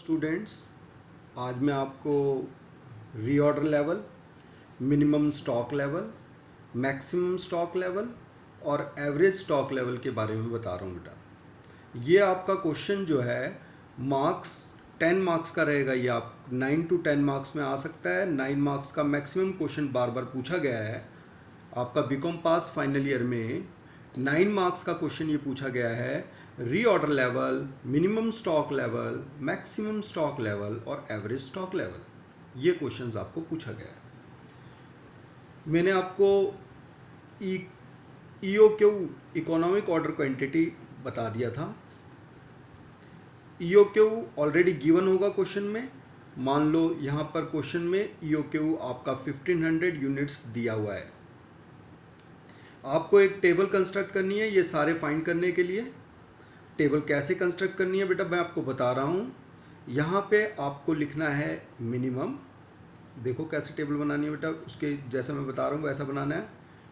Students, आज मैं आपको reorder level, minimum stock level, maximum stock level और एवरेज स्टॉक लेवल के बारे में बता रहा हूँ बेटा। ये आपका क्वेश्चन जो है मार्क्स 10 मार्क्स का रहेगा। ये आप 9 to 10 मार्क्स में आ सकता है। 9 मार्क्स का मैक्सिमम क्वेश्चन बार बार पूछा गया है। आपका बीकॉम पास फाइनल ईयर में 9 मार्क्स का क्वेश्चन ये पूछा गया है। Reorder level, minimum stock level, maximum stock level और एवरेज स्टॉक लेवल, ये क्वेश्चंस आपको पूछा गया है। मैंने आपको ईओक्यू इकोनॉमिक ऑर्डर क्वांटिटी बता दिया था। ईओक्यू ऑलरेडी गिवन होगा क्वेश्चन में। मान लो यहाँ पर क्वेश्चन में ईओक्यू आपका 1500 यूनिट्स दिया हुआ है। आपको एक टेबल कंस्ट्रक्ट करनी है ये सारे फाइंड करने के लिए। टेबल कैसे कंस्ट्रक्ट करनी है बेटा मैं आपको बता रहा हूँ। यहाँ पे आपको लिखना है मिनिमम। देखो कैसे टेबल बनानी है बेटा, उसके जैसा मैं बता रहा हूँ वैसा बनाना है।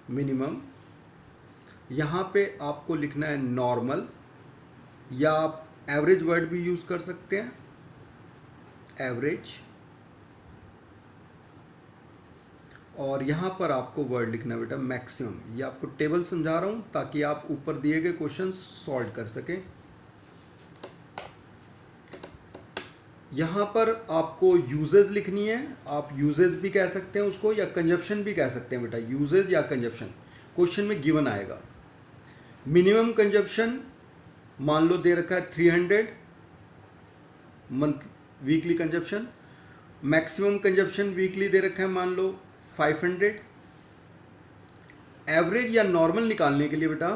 मिनिमम, यहाँ पे आपको लिखना है नॉर्मल, या आप एवरेज वर्ड भी यूज़ कर सकते हैं, एवरेज। और यहाँ पर आपको वर्ड लिखना है बेटा मैक्सिमम। ये आपको टेबल समझा रहा हूँ ताकि आप ऊपर दिए गए क्वेश्चन सॉल्व कर सकें। यहाँ पर आपको यूजेस लिखनी है। आप यूजेस भी कह सकते हैं उसको, या कंजप्शन भी कह सकते हैं बेटा। यूजेस या कंजप्शन क्वेश्चन में गिवन आएगा। मिनिमम कंजप्शन मान लो दे रखा है 300 month weekly consumption. Maximum consumption weekly दे रखा है मान लो 500। एवरेज या नॉर्मल निकालने के लिए बेटा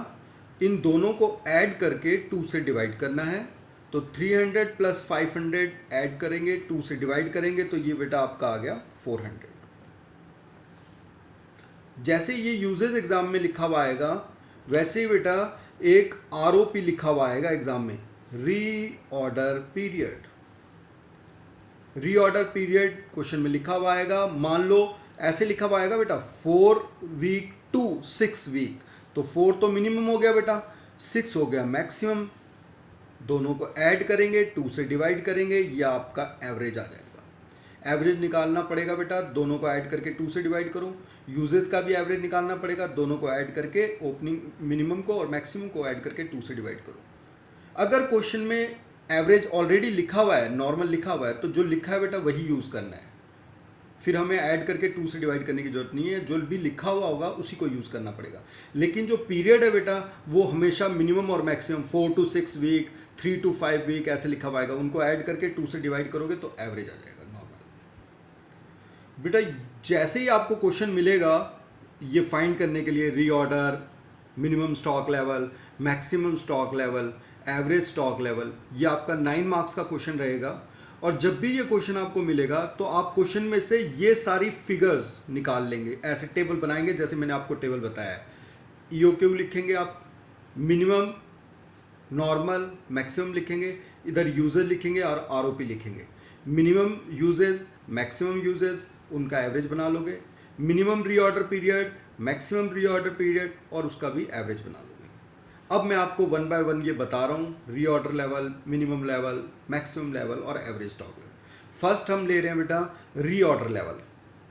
इन दोनों को ऐड करके 2 से डिवाइड करना है। तो 300 प्लस 500 ऐड करेंगे, 2 से डिवाइड करेंगे तो ये बेटा आपका आ गया 400। जैसे ये यूजेस एग्जाम में लिखा हुआ आएगा वैसे ही बेटा एक आरओपी लिखा हुआ आएगा एग्जाम में, reorder period. Reorder period question में लिखा हुआ आएगा। मान लो ऐसे लिखा हुआ आएगा बेटा 4 वीक टू 6 वीक। तो 4 तो मिनिमम हो गया बेटा, 6 हो गया मैक्सिमम। दोनों को ऐड करेंगे, 2 से डिवाइड करेंगे, यह आपका एवरेज आ जाएगा। एवरेज निकालना पड़ेगा बेटा, दोनों को ऐड करके 2 से डिवाइड करो। यूजेस का भी एवरेज निकालना पड़ेगा, दोनों को ऐड करके ओपनिंग मिनिमम को और मैक्सिमम को ऐड करके 2 से डिवाइड करो। अगर क्वेश्चन में एवरेज ऑलरेडी लिखा हुआ है, नॉर्मल लिखा हुआ है, तो जो लिखा है बेटा वही यूज़ करना है। फिर हमें ऐड करके 2 से डिवाइड करने की जरूरत नहीं है। जो भी लिखा हुआ होगा उसी को यूज़ करना पड़ेगा। लेकिन जो पीरियड है बेटा वो हमेशा मिनिमम और maximum 4 to 6 week, 3 to 5 week ऐसे लिखा हुआ आएगा। उनको ऐड करके 2 से डिवाइड करोगे तो एवरेज आ जाएगा नॉर्मल। बेटा जैसे ही आपको क्वेश्चन मिलेगा ये फाइंड करने के लिए reorder, minimum stock level, maximum stock level, average stock level, ये आपका 9 मार्क्स का क्वेश्चन रहेगा। और जब भी ये क्वेश्चन आपको मिलेगा तो आप क्वेश्चन में से ये सारी फिगर्स निकाल लेंगे, ऐसे टेबल बनाएंगे जैसे मैंने आपको टेबल बताया है। ईओक्यू लिखेंगे आप, मिनिमम, नॉर्मल, मैक्सिमम लिखेंगे, इधर यूजेस लिखेंगे और आरओपी लिखेंगे। मिनिमम यूजेस, मैक्सिमम यूजेस, उनका एवरेज बना लोगे। Minimum reorder period, maximum reorder period और उसका भी एवरेज बना लोगे। अब मैं आपको 1 बाय 1 ये बता रहा हूँ, reorder level, minimum level, maximum level और एवरेज स्टॉक लेवल। फर्स्ट हम ले रहे हैं बेटा रीऑर्डर लेवल।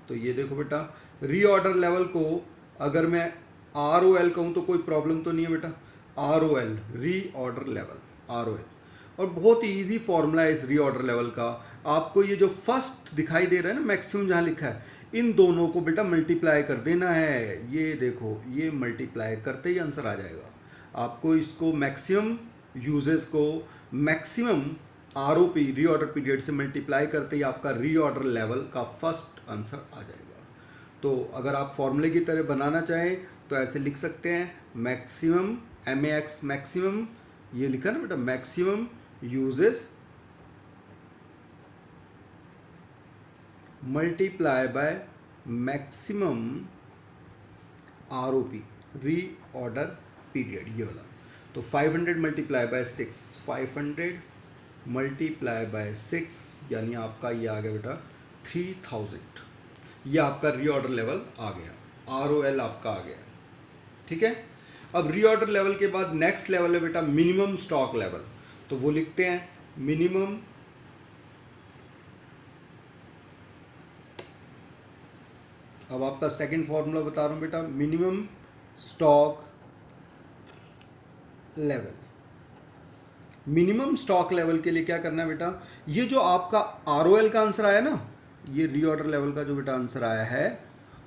तो ये देखो बेटा, रीऑर्डर लेवल को अगर मैं ROL कहूँ तो कोई प्रॉब्लम तो नहीं है बेटा। ROL, reorder level, ROL। और बहुत ही ईजी फॉर्मूला है इस रीऑर्डर लेवल का। आपको ये जो फर्स्ट दिखाई दे रहा है ना मैक्सिमम जहाँ लिखा है, इन दोनों को बेटा मल्टीप्लाई कर देना है। ये देखो, ये मल्टीप्लाई करते ही आंसर आ जाएगा। आपको इसको मैक्सिमम यूजेस को मैक्सिमम आरओपी, रीऑर्डर पीरियड से मल्टीप्लाई करते ही आपका रीऑर्डर लेवल का फर्स्ट आंसर आ जाएगा। तो अगर आप फॉर्मूले की तरह बनाना चाहें तो ऐसे लिख सकते हैं, मैक्सिमम, MAX मैक्सिमम, ये लिखा ना बेटा, maximum uses multiply by maximum ROP, reorder period, ये वाला। तो 500 मल्टीप्लाई बाय 6, 500 मल्टीप्लाई बाय 6 यानी आपका ये आ गया बेटा 3000। ये आपका रीऑर्डर लेवल आ गया, ROL आपका आ गया। ठीक है। अब रीऑर्डर लेवल के बाद नेक्स्ट लेवल है बेटा मिनिमम स्टॉक लेवल। तो वो लिखते हैं मिनिमम अब आपका सेकंड फॉर्मूला बता रहा हूँ बेटा, minimum stock level. Minimum stock level के लिए क्या करना है बेटा, ये जो आपका आरओएल का आंसर आया ना, ये रीऑर्डर लेवल का जो बेटा आंसर आया है,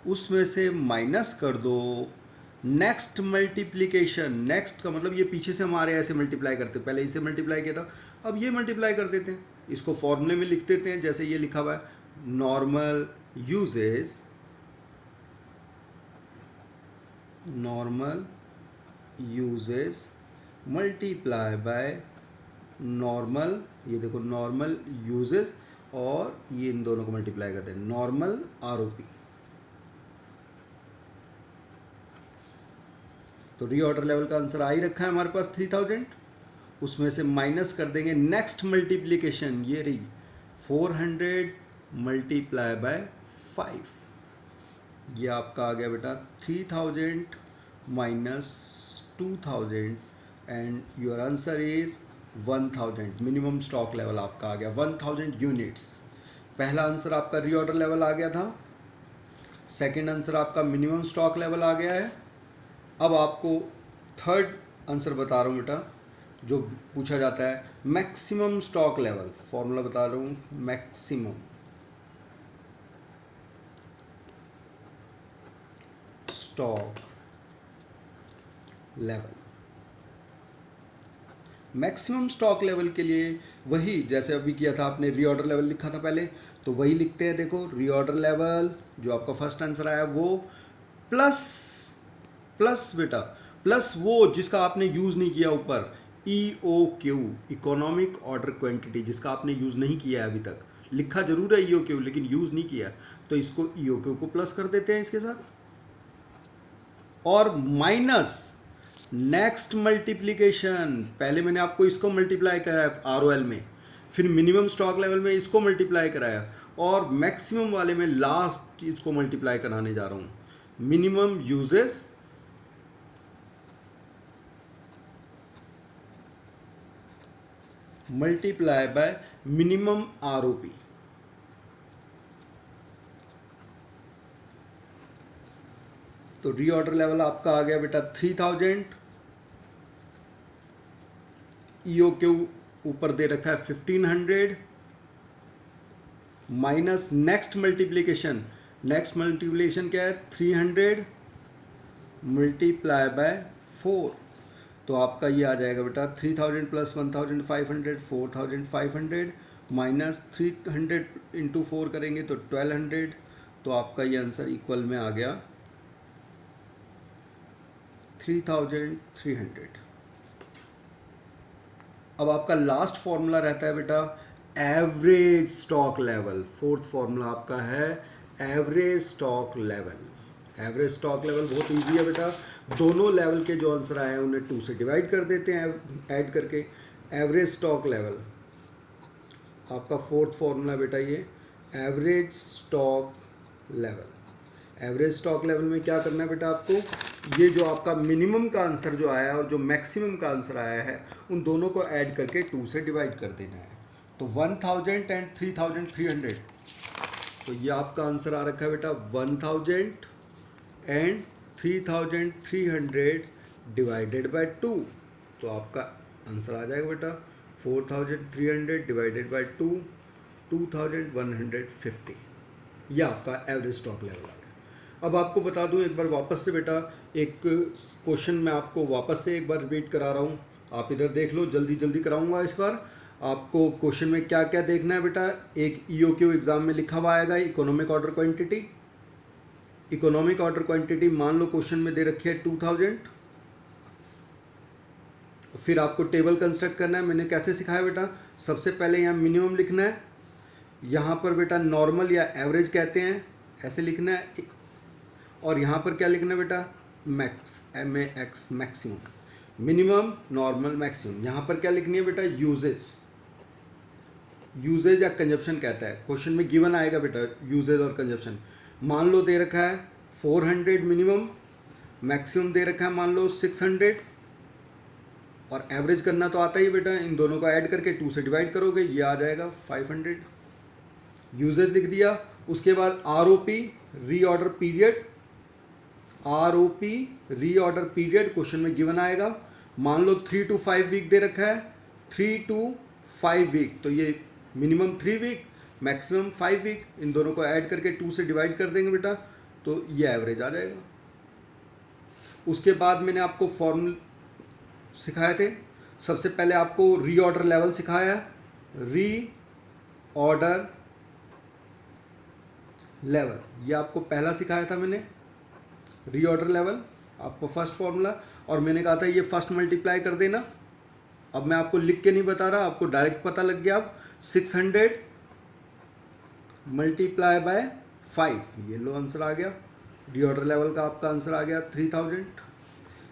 उसमें से माइनस कर दो नेक्स्ट मल्टीप्लिकेशन। नेक्स्ट का मतलब ये पीछे से हमारे ऐसे मल्टीप्लाई करते, पहले इसे मल्टीप्लाई किया था, अब ये मल्टीप्लाई कर देते हैं। इसको फॉर्मूले में लिख देते हैं जैसे ये लिखा हुआ है, normal uses, normal uses multiply by normal, ये देखो नॉर्मल यूजेस, और ये इन दोनों को मल्टीप्लाई करते हैं, नॉर्मल आरओपी। तो रीऑर्डर लेवल का आंसर आ ही रखा है हमारे पास 3000, उसमें से माइनस कर देंगे नेक्स्ट मल्टीप्लिकेशन, ये रही 400 मल्टीप्लाई बाय 5, ये आपका आ गया बेटा 3000 minus 2000 and your answer is 1000। Minimum stock level आपका आ गया 1000 यूनिट्स। पहला आंसर आपका रीऑर्डर लेवल आ गया था, सेकंड आंसर आपका मिनिमम स्टॉक लेवल आ गया है। अब आपको थर्ड आंसर बता रहा हूँ बेटा, जो पूछा जाता है मैक्सिमम स्टॉक लेवल। फॉर्मूला बता रहा हूँ, maximum stock level. Maximum stock level के लिए वही जैसे अभी किया था आपने, रीऑर्डर लेवल लिखा था पहले, तो वही लिखते हैं। देखो रीऑर्डर लेवल जो आपका फर्स्ट आंसर आया वो प्लस बेटा, प्लस वो जिसका आपने यूज़ नहीं किया ऊपर, EOQ, इकोनॉमिक ऑर्डर क्वांटिटी, जिसका आपने यूज़ नहीं किया है अभी तक। लिखा जरूर है EOQ लेकिन यूज़ नहीं किया, तो इसको EOQ को प्लस कर देते हैं इसके साथ, और माइनस नेक्स्ट मल्टीप्लिकेशन। पहले मैंने आपको इसको मल्टीप्लाई कराया आरओएल में, फिर मिनिमम स्टॉक लेवल में इसको मल्टीप्लाई कराया, और मैक्सिमम वाले में लास्ट इसको मल्टीप्लाई कराने जा रहा हूँ, minimum uses multiply by minimum ROP. तो रीऑर्डर लेवल आपका आ गया बेटा 3000, EOQ ऊपर दे रखा है 1500, minus next multiplication. Next multiplication क्या है, 300 मल्टीप्लाई बाय 4, तो आपका ये आ जाएगा बेटा 3000 प्लस 1500, 4500 माइनस 300 इंटू 4 करेंगे तो 1200, तो आपका ये आंसर इक्वल में आ गया 3300। अब आपका लास्ट फॉर्मूला रहता है बेटा average stock level. Fourth formula आपका है average stock level. Average stock level बहुत इजी है बेटा, दोनों लेवल के जो आंसर आए हैं उन्हें 2 से डिवाइड कर देते हैं ऐड करके। एवरेज स्टॉक लेवल आपका फोर्थ फॉर्मूला बेटा ये average stock level. Average stock level में क्या करना है बेटा आपको, ये जो आपका मिनिमम का आंसर जो आया है और जो मैक्सिमम का आंसर आया है उन दोनों को ऐड करके 2 से डिवाइड कर देना है। तो 1000 एंड 3300, तो ये आपका आंसर आ रखा है बेटा 1000 एंड 3300 डिवाइडेड बाय 2, तो आपका आंसर आ जाएगा बेटा 4300 डिवाइडेड बाय 2, 2150। यह आपका एवरेज स्टॉक लेवल आ गया। अब आपको बता दूं एक बार वापस से बेटा, एक क्वेश्चन मैं आपको वापस से एक बार रिपीट करा रहा हूं, आप इधर देख लो, जल्दी जल्दी कराऊंगा इस बार। आपको क्वेश्चन में क्या क्या देखना है बेटा, एक EOQ एग्जाम में लिखा हुआ आएगा economic order quantity. Economic order quantity मान लो क्वेश्चन में दे रखी है 2000, फिर आपको टेबल कंस्ट्रक्ट करना है। मैंने कैसे सिखाया बेटा, सबसे पहले यहाँ मिनिमम लिखना है, यहाँ पर बेटा नॉर्मल या एवरेज कहते हैं ऐसे लिखना है, और यहाँ पर क्या लिखना है बेटा max, MAX maximum. Minimum normal maximum. यहाँ पर क्या लिखनी है बेटा यूजेज, यूजेज या कंजप्शन कहता है, क्वेश्चन में गिवन आएगा बेटा यूजेज और कंजप्शन। मान लो दे रखा है 400 मिनिमम, मैक्सिमम दे रखा है मान लो 600, और एवरेज करना तो आता ही बेटा, इन दोनों को ऐड करके 2 से डिवाइड करोगे ये आ जाएगा 500। यूजेज लिख दिया उसके बाद ROP reorder period, ROP reorder period question में गिवन आएगा। मान लो 3 to 5 वीक दे रखा है, 3 to 5 वीक, तो ये मिनिमम 3 वीक मैक्सिमम 5 वीक, इन दोनों को ऐड करके 2 से डिवाइड कर देंगे बेटा, तो ये एवरेज आ जाएगा। उसके बाद मैंने आपको फॉर्मूल सिखाए थे। सबसे पहले आपको रीऑर्डर लेवल सिखाया, रीऑर्डर लेवल, ये आपको पहला सिखाया था मैंने, रीऑर्डर लेवल आपको फर्स्ट फॉर्मूला, और मैंने कहा था ये फर्स्ट मल्टीप्लाई कर देना। अब मैं आपको लिख के नहीं बता रहा, आपको डायरेक्ट पता लग गया। अब 600 मल्टीप्लाई बाय 5, ये लो आंसर आ गया, रीऑर्डर लेवल का आपका आंसर आ गया 3000।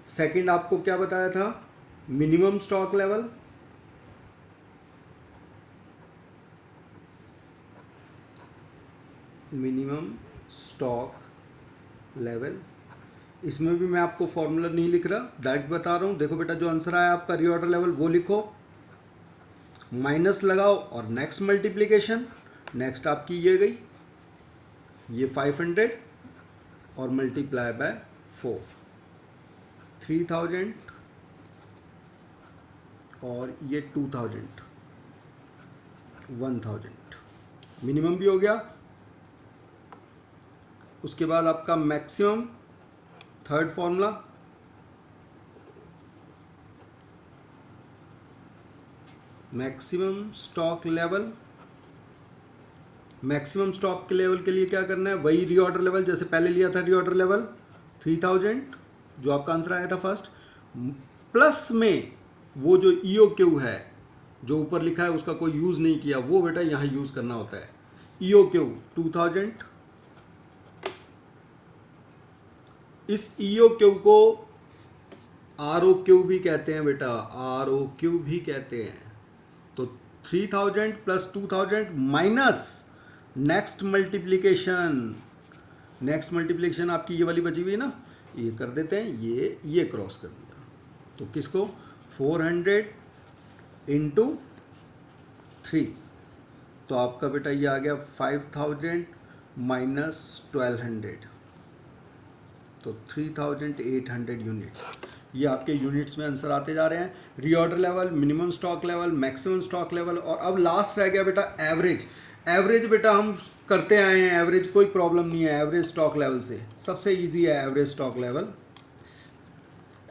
सेकंड आपको क्या बताया था, minimum stock level, minimum stock level, इसमें भी मैं आपको फॉर्मूला नहीं लिख रहा, डायरेक्ट बता रहा हूँ। देखो बेटा जो आंसर आया आपका रीऑर्डर लेवल वो लिखो, माइनस लगाओ और नेक्स्ट मल्टीप्लिकेशन, नेक्स्ट आपकी ये गई, ये 500 और मल्टीप्लाई बाय 4, 3000 और ये 2000, 1000, मिनिमम भी हो गया। उसके बाद आपका maximum, third formula, maximum stock level. Maximum stock के लेवल के लिए क्या करना है, वही रीऑर्डर लेवल जैसे पहले लिया था, रीऑर्डर लेवल 3000 जो आपका आंसर आया था फर्स्ट, प्लस में वो जो EOQ है जो ऊपर लिखा है उसका कोई यूज़ नहीं किया, वो बेटा यहाँ यूज़ करना होता है। EOQ 2000, इस EOQ को ROQ भी कहते हैं बेटा, ROQ भी कहते हैं। तो 3000 plus 2000 minus next multiplication, next multiplication आपकी ये वाली बची हुई है ना, ये कर देते हैं, ये क्रॉस कर दिया, तो किसको 400 इंटू 3, तो आपका बेटा ये आ गया 5000 माइनस 1200, तो 3800 यूनिट्स। ये आपके यूनिट्स में आंसर आते जा रहे हैं, reorder level, minimum stock level, maximum stock level, और अब लास्ट रह गया बेटा एवरेज। एवरेज बेटा हम करते आए हैं, एवरेज कोई प्रॉब्लम नहीं है, एवरेज स्टॉक लेवल से सबसे इजी है average stock level.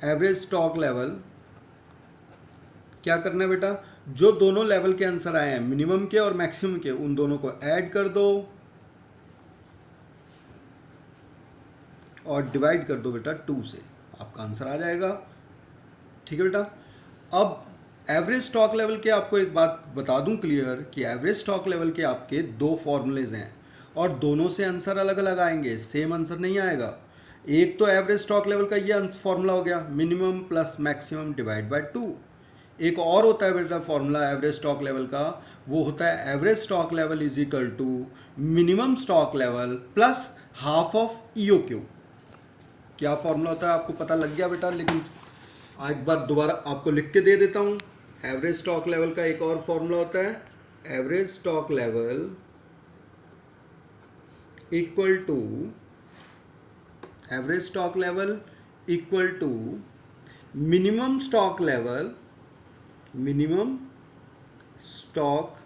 Average stock level क्या करना है बेटा, जो दोनों लेवल के आंसर आए हैं मिनिमम के और मैक्सिमम के, उन दोनों को ऐड कर दो और डिवाइड कर दो बेटा 2 से, आपका आंसर आ जाएगा। ठीक है बेटा। अब एवरेज स्टॉक लेवल के आपको एक बात बता दूं क्लियर, कि एवरेज स्टॉक लेवल के आपके 2 फॉर्मूलेज हैं और दोनों से आंसर अलग अलग आएंगे, सेम आंसर नहीं आएगा। एक तो एवरेज स्टॉक लेवल का ये फॉर्मूला हो गया, minimum plus maximum divide by 2। एक और होता है बेटा फॉर्मूला एवरेज स्टॉक लेवल का, वो होता है average stock level is equal to minimum stock level plus half of EOQ। क्या फॉर्मूला होता है आपको पता लग गया बेटा, लेकिन एक बार दोबारा आपको लिख के दे देता हूँ। एवरेज स्टॉक लेवल का एक और फॉर्मूला होता है, average stock level equal to, average stock level equal to minimum stock level, minimum stock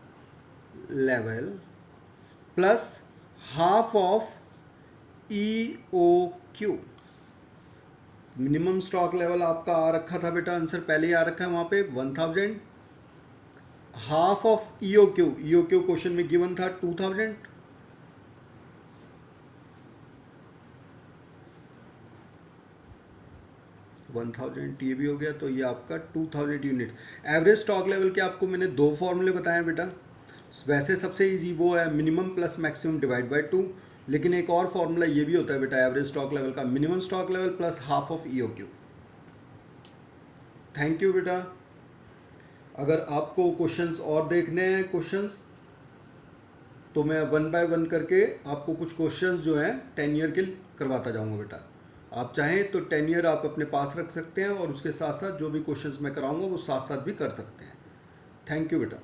level plus half of EOQ। Minimum stock level आपका आ रखा था बेटा, आंसर पहले ही आ रखा है वहाँ पे 1000, half of EOQ, EOQ question में गिवन था 2000, ये भी हो गया, तो ये आपका 2000 यूनिट। एवरेज स्टॉक लेवल के आपको मैंने 2 फॉर्मूले बताए बेटा। वैसे सबसे इजी वो है minimum plus maximum divide by 2, लेकिन एक और फॉर्मूला ये भी होता है बेटा एवरेज स्टॉक लेवल का, minimum stock level plus half of EOQ। Thank you बेटा। अगर आपको क्वेश्चंस और देखने हैं क्वेश्चंस, तो मैं 1 बाय 1 करके आपको कुछ क्वेश्चंस जो हैं 10 ईयर के करवाता जाऊंगा बेटा। आप चाहें तो 10 ईयर आप अपने पास रख सकते हैं और उसके साथ साथ जो भी क्वेश्चंस मैं कराऊंगा वो साथ साथ भी कर सकते हैं। थैंक यू बेटा।